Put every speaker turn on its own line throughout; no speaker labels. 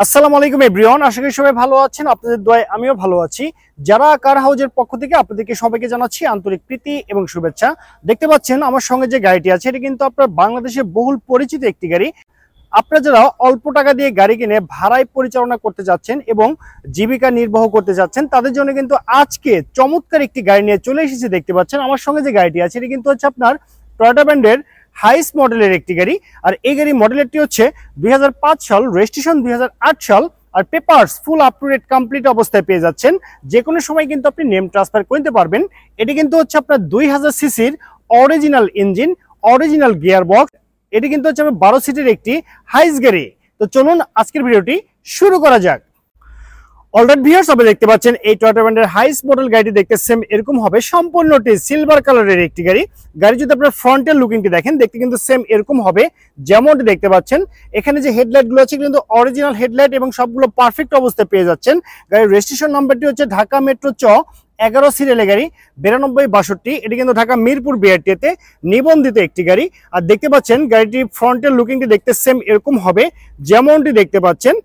আসসালামু আলাইকুম এভরিওয়ান, আশা করি সবাই ভালো আছেন। আপনাদের দোয়ায় আমিও ভালো আছি। যারা কার হাউজের পক্ষ থেকে আপনাদেরকে সবাইকে জানাচ্ছি আন্তরিক প্রীতি এবং শুভেচ্ছা। দেখতে পাচ্ছেন আমার সঙ্গে যে গাড়িটি আছে, এটা কিন্তু আপনার বাংলাদেশে বহুল পরিচিত একটি গাড়ি। আপনারা যারা অল্প টাকা দিয়ে গাড়ি কিনে ভাড়ায় পরিচালনা করতে যাচ্ছেন এবং জীবিকা নির্বাহ করতে যাচ্ছেন, তাদের জন্য কিন্তু আজকে চমৎকার একটি গাড়ি নিয়ে চলে এসেছি। দেখতে পাচ্ছেন আমার সঙ্গে যে গাড়িটি আছে, এটা কিন্তু হচ্ছে আপনার টয়োটা ব্র্যান্ডের হাইস মডেলের একটি গাড়ি। আর এই গাড়ি মডেলেরটি হচ্ছে 2005 সাল, রেজিস্ট্রেশন 2008 সাল। আর papers full up to date complete অবস্থায় পেয়ে যাচ্ছেন। যে কোনো সময় কিন্তু আপনি নেম ট্রান্সফার করতে পারবেন। এটি কিন্তু হচ্ছে আপনার 2000 সিসির original engine, original gear box. এটি কিন্তু হচ্ছে 12 সিটের একটি হাইস গাড়ি। তো চলুন আজকের ভিডিওটি শুরু করা যাক। অলরাইট ভিউয়ার্স, আপনি দেখতে পাচ্ছেন এই টয়োটা ব্র্যান্ডের হাইস মডেল গাড়িটি দেখতে সেম এরকম হবে। সম্পূর্ণটি সিলভার কালারের একটি গাড়ি। গাড়ি যদি আপনার ফ্রন্টের লুকিংটি দেখেন, দেখতে কিন্তু সেম এরকম হবে যেমনটি দেখতে পাচ্ছেন। এখানে যে হেডলাইট গুলো আছে কিন্তু অরিজিনাল হেডলাইট এবং সবগুলো পারফেক্ট অবস্থায় পেয়ে যাচ্ছেন। গাড়ির রেজিস্ট্রেশন নাম্বারটি হচ্ছে ঢাকা মেট্রো 11 সিরিয়ালের গাড়ি 9262। এটি কিন্তু ঢাকা মিরপুর বিআরটিতে নিবন্ধিত একটি গাড়ি। আর দেখতে পাচ্ছেন গাড়িটি ফ্রন্টের লুকিংটি দেখতে সেম এরকম হবে যেমনটি দেখতে পাচ্ছেন।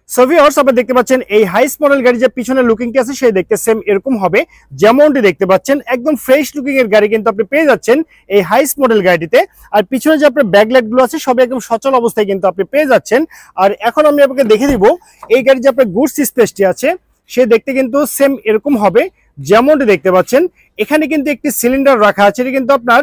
সো ভিউয়ার্স, আপনারা দেখতে পাচ্ছেন এই হাইস মডেল গাড়ি যে পিছনের লুকিংটি আছে সেই দেখতে সেম এরকম হবে যেমনটি দেখতে পাচ্ছেন। একদম ফ্রেশ লুকিং এর গাড়ি কিন্তু আপনি পেয়ে যাচ্ছেন এই হাইস মডেল গাড়িটিতে। আর পিছনে যে আপনার ব্যাকলাইট গুলো আছে সব একদম সচল অবস্থায় কিন্তু আপনি পেয়ে যাচ্ছেন। আর এখন আমি আপনাকে দেখে দিব এই গাড়ি যে আপনার গুডস স্পেসটি আছে সে দেখতে কিন্তু সেম এরকম হবে যেমনটি দেখতে পাচ্ছেন। এখানে কিন্তু একটি সিলিন্ডার রাখা আছে, এটা কিন্তু আপনার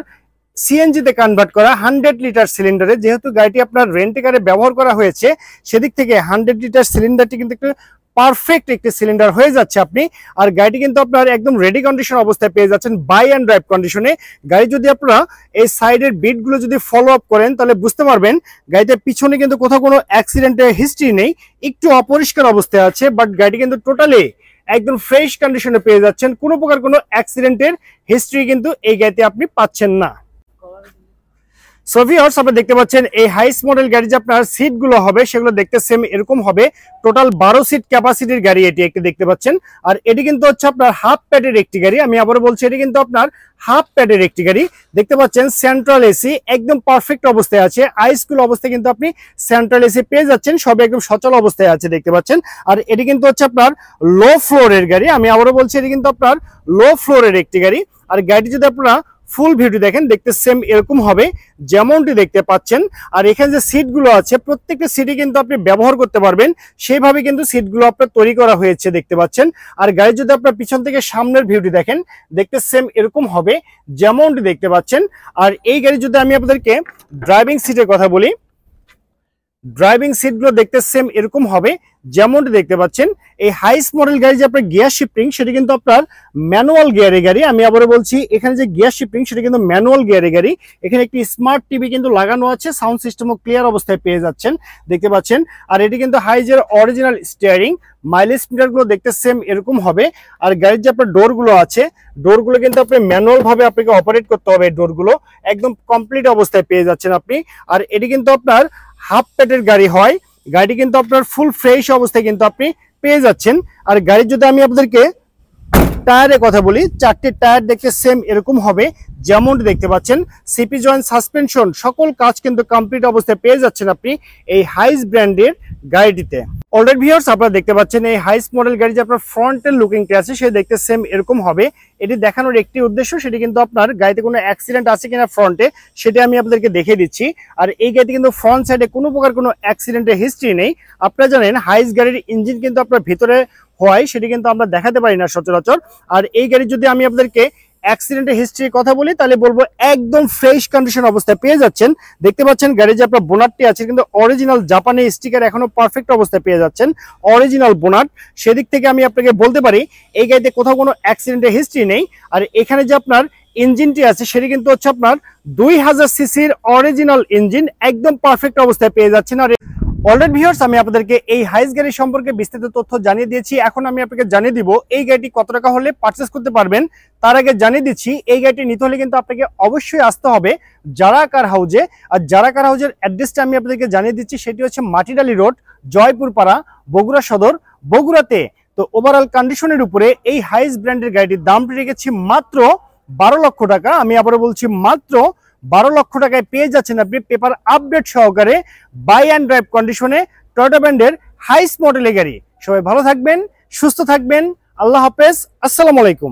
সিএনজি তে কনভার্ট করা 100 লিটার সিলিন্ডারে। যেহেতু গাড়িটি আপনার রেন্টে কারে ব্যবহার করা হয়েছে, সেদিক থেকে 100 লিটার সিলিন্ডারটি কিন্তু একটু পারফেক্ট একটি সিলিন্ডার হয়ে যাচ্ছে আপনি। আর গাড়িটি কিন্তু আপনার একদম রেডি কন্ডিশন অবস্থায় পেয়ে যাচ্ছেন, বাই অ্যান্ড ড্রাইভ কন্ডিশনে। গাড়ি যদি আপনারা এই সাইডের বিটগুলো যদি ফলো আপ করেন তাহলে বুঝতে পারবেন গাড়িটার পিছনে কিন্তু কোথাও কোনো অ্যাক্সিডেন্টের হিস্ট্রি নেই, একটু অপরিষ্কার অবস্থায় আছে। বাট গাড়িটি কিন্তু টোটালি একদম ফ্রেশ কন্ডিশনে পেয়ে যাচ্ছেন। কোনো প্রকার কোনো অ্যাক্সিডেন্টের হিস্ট্রি কিন্তু এই গাড়িতে আপনি পাচ্ছেন না। সো ভিউয়ার্স, আপনারা দেখতে পাচ্ছেন এই হাইস মডেল গাড়ি যে আপনার সিট গুলো হবে সেগুলো দেখতে সেম এরকম হবে। টোটাল 12 সিট ক্যাপাসিটির গাড়ি এটি একটি দেখতে পাচ্ছেন। আর এটি কিন্তু হচ্ছে আপনার হাফ প্যাডের একটি গাড়ি। আমি আবারও বলছি, এটি কিন্তু আপনার হাফ প্যাডের একটি গাড়ি। দেখতে পাচ্ছেন সেন্ট্রাল এসি একদম পারফেক্ট অবস্থায় আছে। আইসকুল অবস্থায় কিন্তু আপনি সেন্ট্রাল এসি পেয়ে যাচ্ছেন, সব একদম সচল অবস্থায় আছে দেখতে পাচ্ছেন। আর এটি কিন্তু হচ্ছে আপনার লো ফ্লোরের গাড়ি। আমি আবারও বলছি, এটি কিন্তু আপনার লো ফ্লোরের একটি গাড়ি। আর গাড়িটি যদি আপনারা ফুল ভিউটি দেখেন দেখতে সেম এরকম হবে যেমনটি দেখতে পাচ্ছেন। আর এখানে যে সিটগুলো আছে প্রত্যেকটা সিটই কিন্তু আপনি ব্যবহার করতে পারবেন, সেইভাবে কিন্তু সিটগুলো আপনার তৈরি করা হয়েছে দেখতে পাচ্ছেন। আর গাড়ি যদি আপনার পিছন থেকে সামনের ভিউটি দেখেন দেখতে সেম এরকম হবে যেমনটি দেখতে পাচ্ছেন। আর এই গাড়ি যদি আমি আপনাদেরকে ড্রাইভিং সিটের কথা বলি, ড্রাইভিং সিটগুলো দেখতে সেম এরকম হবে যেমনটি দেখতে পাচ্ছেন। এই হাইস মডেল গাড়ি যে আপনার গিয়ার শিফটিং সেটা কিন্তু আপনার ম্যানুয়াল গিয়ারের গাড়ি। আমি আবারও বলছি, এখানে যে গিয়ার শিফটিং সেটা কিন্তু ম্যানুয়াল গিয়ারের গাড়ি। এখানে একটি স্মার্ট টিভি কিন্তু লাগানো আছে, সাউন্ড সিস্টেমও ক্লিয়ার অবস্থায় পেয়ে যাচ্ছেন দেখতে পাচ্ছেন। আর এটি কিন্তু হাইজের অরিজিনাল স্টিয়ারিং। মাইলেজ মিটারগুলো দেখতে সেম এরকম হবে। আর গাড়ির যে আপনার ডোরগুলো আছে, ডোরগুলো কিন্তু আপনি ম্যানুয়াল ভাবে আপনাকে অপারেট করতে হবে। এই ডোরগুলো একদম কমপ্লিট অবস্থায় পেয়ে যাচ্ছেন আপনি। আর এটি কিন্তু আপনার হাফ প্যাডের গাড়ি হয়। গাড়ি কিন্তু আপনার ফুল ফ্রেশ অবস্থায় কিন্তু আপনি পেয়ে যাচ্ছেন। আর গাড়ির যদি আমি আপনাদেরকে টায়ারের কথা বলি, 4টি টায়ার দেখতে সেম এরকম হবে যেমনটি দেখতে পাচ্ছেন। সিপি জয়েন্ট, সাসপেনশন সকল কাজ কিন্তু কমপ্লিট অবস্থায় পেয়ে যাচ্ছেন আপনি এই হাইস ব্র্যান্ডের গাড়িটিতে। অলরাইট ভিউয়ার্স, আপনারা দেখতে পাচ্ছেন এই হাইস মডেল গাড়ি যে আপনার ফ্রন্টের লুকিংটি আছে সে দেখতে সেম এরকম হবে। এটি দেখানোর একটি উদ্দেশ্য, সেটি কিন্তু আপনার গাড়িতে কোনো অ্যাক্সিডেন্ট আছে কিনা ফ্রন্টে সেটা আমি আপনাদেরকে দেখিয়ে দিচ্ছি। আর এই গাড়িতে কিন্তু ফ্রন্ট সাইডে কোনো প্রকার কোনো অ্যাক্সিডেন্টের হিস্ট্রি নেই। আপনারা জানেন হাইস গাড়ির ইঞ্জিন কিন্তু আপনার ভিতরে হয়, সেটি কিন্তু আমরা দেখাতে পারি না সচরাচর। আর এই গাড়ি যদি আমি আপনাদেরকে অ্যাক্সিডেন্টের হিস্ট্রির কথা বলি তাহলে বলবো একদম ফ্রেশ কন্ডিশন অবস্থায় পেয়ে যাচ্ছেন। দেখতে পাচ্ছেন গাড়ির যে আপনার বোনারটি আছে কিন্তু অরিজিনাল জাপানি স্টিকার এখনো পারফেক্ট অবস্থায় পেয়ে যাচ্ছেন, অরিজিনাল বোনার। সেদিক থেকে আমি আপনাকে বলতে পারি এই গাড়িতে কোথাও কোনো অ্যাক্সিডেন্টের হিস্ট্রি নেই। আর এখানে যে আপনার ইঞ্জিনটি আছে সেটি কিন্তু হচ্ছে আপনার 2000 সিসির অরিজিনাল ইঞ্জিন, একদম পারফেক্ট অবস্থায় পেয়ে যাচ্ছেন। আর অলরেডি ভিউয়ার্স, আমি আপনাদেরকে এই হাইস গাড়ি সম্পর্কে বিস্তারিত তথ্য জানিয়ে দিয়েছি। এখন আমি আপনাকে জানিয়ে দিব এই গাড়িটি কত টাকা হলে পারচেস করতে পারবেন। তার আগে জানিয়ে দিচ্ছি এই গাড়িটি নিতে হলে কিন্তু আপনাকে অবশ্যই আসতে হবে যারা কার হাউজে। আর যারা কার হাউজের অ্যাড্রেসটা আমি আপনাদেরকে জানিয়ে দিচ্ছি, সেটি হচ্ছে মাটিডালি রোড, জয়পুরপাড়া, বগুড়া সদর, বগুড়াতে। তো ওভারঅল কন্ডিশনের উপরে এই হাইস ব্র্যান্ডের গাড়িটির দামটি রেখেছি মাত্র 12 লক্ষ টাকা। আমি আবারও বলছি মাত্র 12 লক্ষ টাকায় পেয়ে যাচ্ছেন আপনি পেপার আপডেট সহকারে বাই অ্যান্ড ড্রাইভ কন্ডিশনে টয়োটা ব্র্যান্ডের হাইস মডেলের গাড়ি। সবাই ভালো থাকবেন, সুস্থ থাকবেন। আল্লাহ হাফেজ, আসসালামু আলাইকুম।